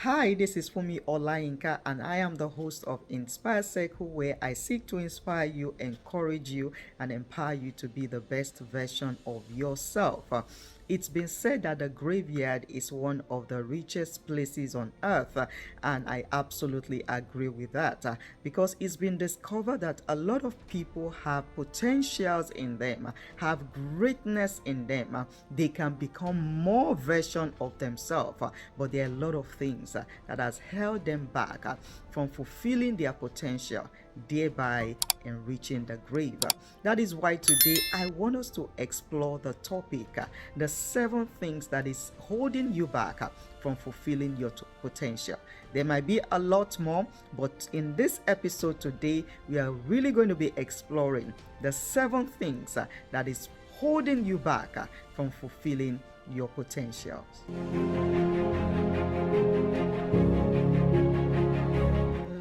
Hi, this is Fumi Olayinka, and I am the host of Inspire Circle, where I seek to inspire you, encourage you, and empower you to be the best version of yourself. It's been said that the graveyard is one of the richest places on earth, and I absolutely agree with that because it's been discovered that a lot of people have potentials in them, have greatness in them. They can become more version of themselves, but there are a lot of things that has held them back from fulfilling their potential, thereby enriching the grave. That is why today I want us to explore the topic, the 7 things that is holding you back from fulfilling your potential. There might be a lot more, but in this episode today, we are really going to be exploring the 7 things that is holding you back from fulfilling your potentials.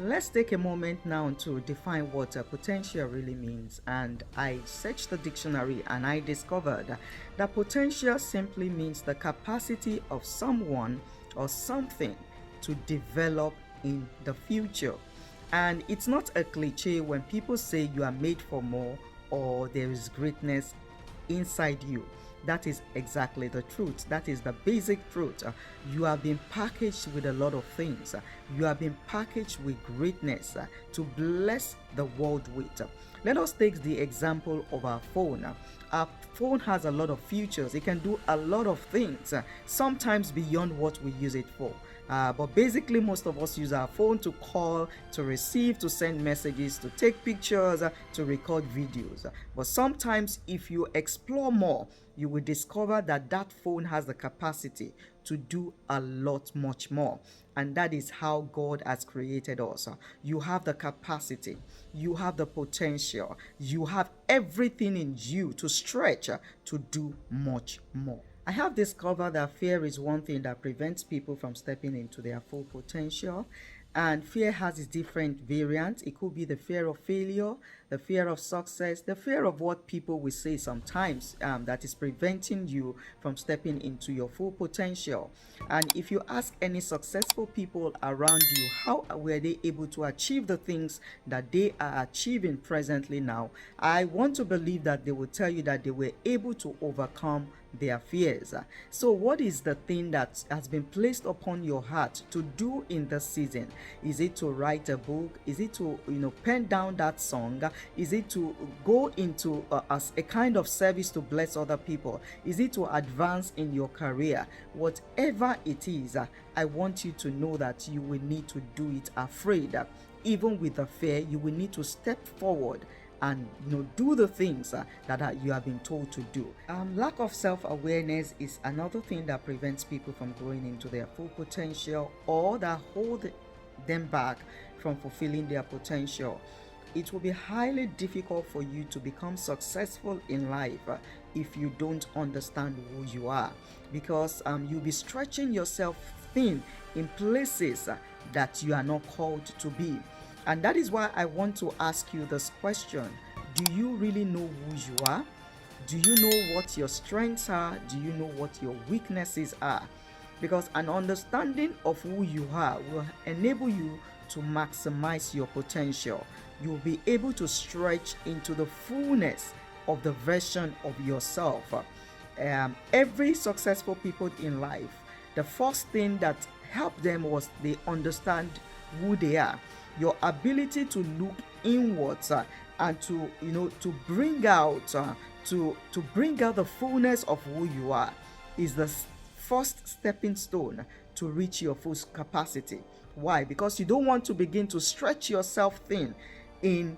Let's take a moment now to define what a potential really means. And I searched the dictionary and I discovered that potential simply means the capacity of someone or something to develop in the future. And it's not a cliche when people say you are made for more or there is greatness inside you. That is exactly the truth. That is the basic truth. You have been packaged with a lot of things. You have been packaged with greatness to bless the world with. Let us take the example of our phone. Our phone has a lot of features. It can do a lot of things, sometimes beyond what we use it for. But basically, most of us use our phone to call, to receive, to send messages, to take pictures, to record videos. But sometimes, if you explore more, you will discover that that phone has the capacity to do a lot much more. And that is how God has created us. You have the capacity, you have the potential, you have everything in you to stretch to do much more. I have discovered that fear is one thing that prevents people from stepping into their full potential. And fear has its different variants. It could be the fear of failure, the fear of success, the fear of what people will say sometimes that is preventing you from stepping into your full potential. And if you ask any successful people around you, how were they able to achieve the things that they are achieving presently now, I want to believe that they will tell you that they were able to overcome their fears. So what is the thing that has been placed upon your heart to do in this season? Is it to write a book? Is it to pen down that song? Is it to go into as a kind of service to bless other people? Is it to advance in your career? Whatever it is, I want you to know that you will need to do it afraid. Even with the fear, you will need to step forward and do the things that you have been told to do. Lack of self-awareness is another thing that prevents people from growing into their full potential or that hold them back from fulfilling their potential. It will be highly difficult for you to become successful in life if you don't understand who you are, because you'll be stretching yourself thin in places that you are not called to be. And that is why I want to ask you this question. Do you really know who you are? Do you know what your strengths are? Do you know what your weaknesses are? Because an understanding of who you are will enable you to maximize your potential. You'll be able to stretch into the fullness of the version of yourself. Every successful people in life, the first thing that helped them was they understand who they are. Your ability to look inwards and to bring out the fullness of who you are is the first stepping stone to reach your full capacity. Why? Because you don't want to begin to stretch yourself thin in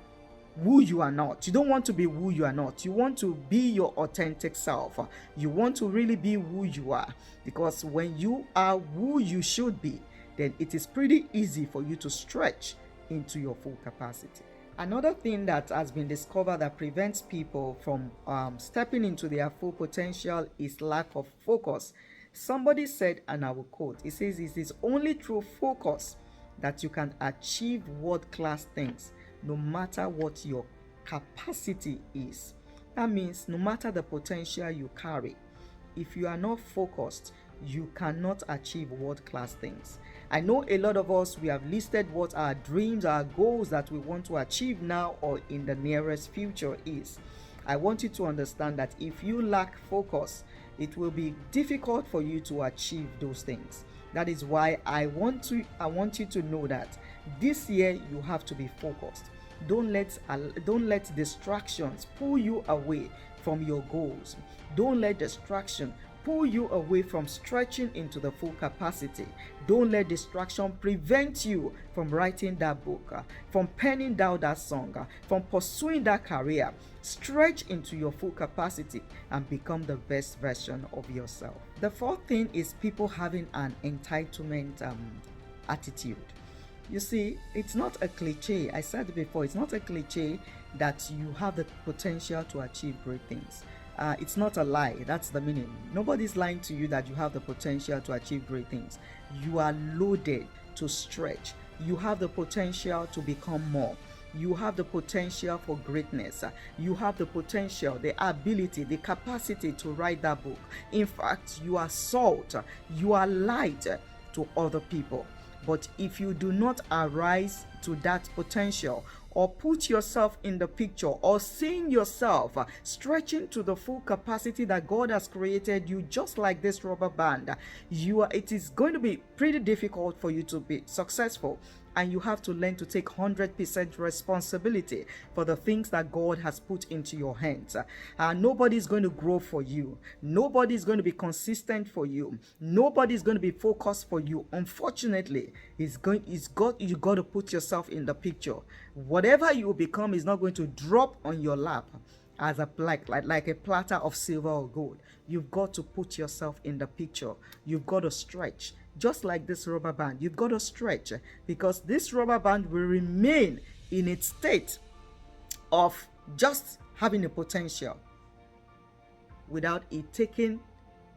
who you are not. You don't want to be who you are not. You want to be your authentic self. You want to really be who you are, because when you are who you should be, then it is pretty easy for you to stretch into your full capacity. Another thing that has been discovered that prevents people from stepping into their full potential is lack of focus. Somebody said, and I will quote, it says, "It is only through focus that you can achieve world-class things, no matter what your capacity is." That means no matter the potential you carry, if you are not focused, you cannot achieve world-class things. I know a lot of us, we have listed what our dreams, our goals that we want to achieve now or in the nearest future is. I want you to understand that if you lack focus, it will be difficult for you to achieve those things. That is why I want you to know that this year you have to be focused. Don't let distractions pull you away from your goals. Don't let distraction pull you away from stretching into the full capacity. Don't let distraction prevent you from writing that book, from penning down that song, from pursuing that career. Stretch into your full capacity and become the best version of yourself. The fourth thing is people having an entitlement attitude. You see, it's not a cliche. I said it before, it's not a cliche that you have the potential to achieve great things. It's not a lie. That's the meaning. Nobody's lying to you that you have the potential to achieve great things. You are loaded to stretch. You have the potential to become more. You have the potential for greatness. You have the potential, the ability, the capacity to write that book. In fact, you are salt. You are light to other people. But if you do not arise to that potential, or put yourself in the picture, or seeing yourself stretching to the full capacity that God has created you, just like this rubber band, it is going to be pretty difficult for you to be successful. And you have to learn to take 100% responsibility for the things that God has put into your hands. Nobody's going to grow for you. Nobody's going to be consistent for you. Nobody's going to be focused for you. Unfortunately, you got to put yourself in the picture. Whatever you become is not going to drop on your lap as like a platter of silver or gold. You've got to put yourself in the picture. You've got to stretch. Just like this rubber band, you've got to stretch, because this rubber band will remain in its state of just having a potential without it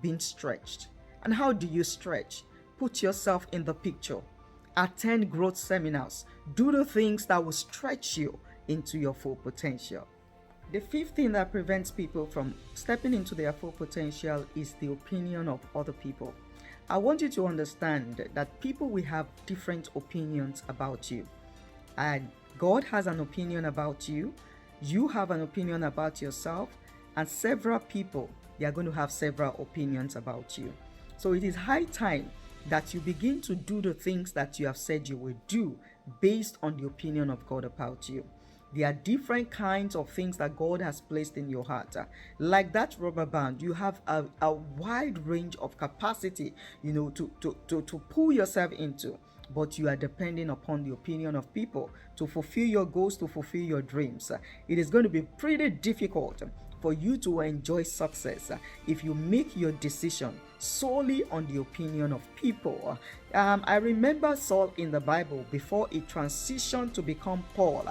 being stretched. And how do you stretch? Put yourself in the picture. Attend growth seminars. Do the things that will stretch you into your full potential. The fifth thing that prevents people from stepping into their full potential is the opinion of other people. I want you to understand that people will have different opinions about you. And God has an opinion about you. You have an opinion about yourself. And several people, they are going to have several opinions about you. So it is high time that you begin to do the things that you have said you will do based on the opinion of God about you. There are different kinds of things that God has placed in your heart. Like that rubber band, you have a wide range of capacity, to pull yourself into. But you are depending upon the opinion of people to fulfill your goals, to fulfill your dreams. It is going to be pretty difficult for you to enjoy success if you make your decision solely on the opinion of people. I remember Saul in the Bible before he transitioned to become Paul,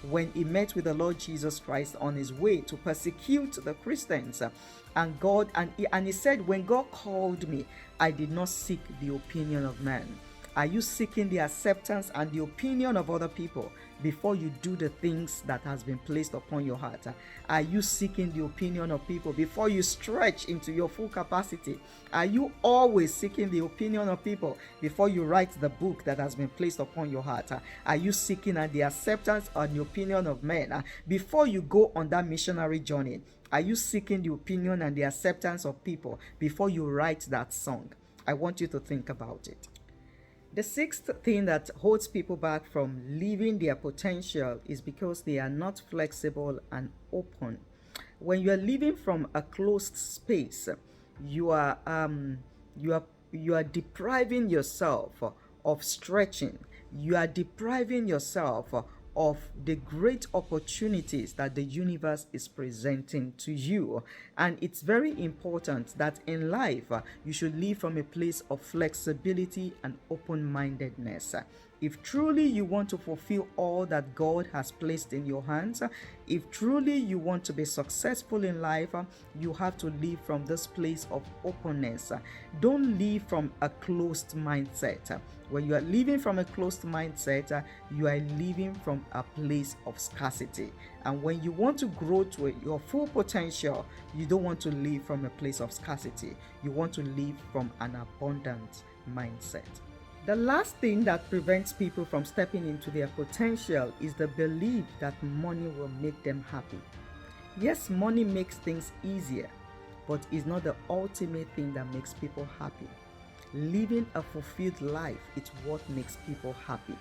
when he met with the Lord Jesus Christ on his way to persecute the Christians. And he said, when God called me, I did not seek the opinion of man. Are you seeking the acceptance and the opinion of other people before you do the things that has been placed upon your heart? Are you seeking the opinion of people before you stretch into your full capacity? Are you always seeking the opinion of people before you write the book that has been placed upon your heart? Are you seeking the acceptance and the opinion of men before you go on that missionary journey? Are you seeking the opinion and the acceptance of people before you write that song? I want you to think about it. The sixth thing that holds people back from living their potential is because they are not flexible and open. When you are living from a closed space, you are depriving yourself of stretching. You are depriving yourself of the great opportunities that the universe is presenting to you. And it's very important that in life, you should live from a place of flexibility and open-mindedness. If truly you want to fulfill all that God has placed in your hands, if truly you want to be successful in life, you have to live from this place of openness. Don't live from a closed mindset. When you are living from a closed mindset, you are living from a place of scarcity. And when you want to grow to your full potential, you don't want to live from a place of scarcity. You want to live from an abundant mindset. The last thing that prevents people from stepping into their potential is the belief that money will make them happy. Yes, money makes things easier, but it's not the ultimate thing that makes people happy. Living a fulfilled life is what makes people happy.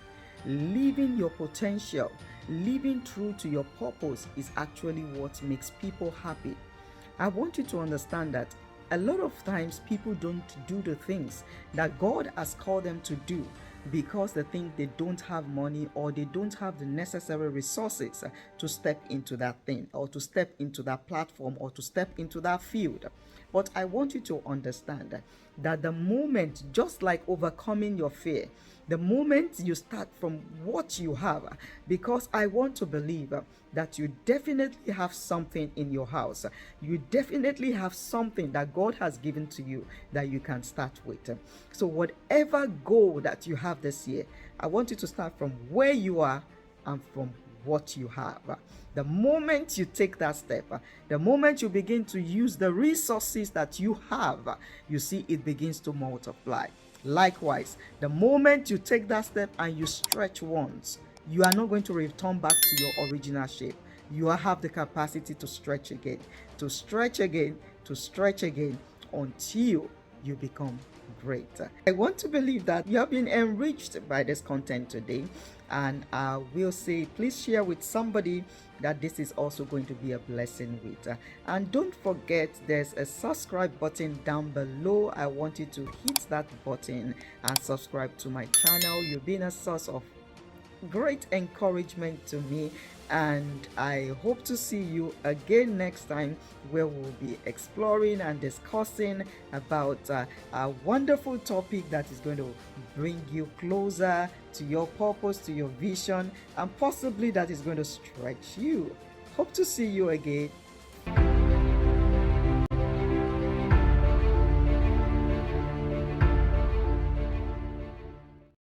Living your potential, living true to your purpose is actually what makes people happy. I want you to understand that a lot of times people don't do the things that God has called them to do because they think they don't have money or they don't have the necessary resources to step into that thing or to step into that platform or to step into that field. But I want you to understand that the moment, just like overcoming your fear, the moment you start from what you have, because I want to believe that you definitely have something in your house. You definitely have something that God has given to you that you can start with. So whatever goal that you have this year, I want you to start from where you are and from what you have. The moment you take that step, the moment you begin to use the resources that you have, you see it begins to multiply. Likewise, the moment you take that step and you stretch once, you are not going to return back to your original shape. You have the capacity to stretch again, to stretch again, to stretch again until you become great. I want to believe that you have been enriched by this content today, and I will say please share with somebody that this is also going to be a blessing with. And don't forget, there's a subscribe button down below. I want you to hit that button and subscribe to my channel. You've been a source of great encouragement to me, and I hope to see you again next time, where we'll be exploring and discussing about a wonderful topic that is going to bring you closer to your purpose, to your vision, and possibly that is going to stretch you. Hope to see you again.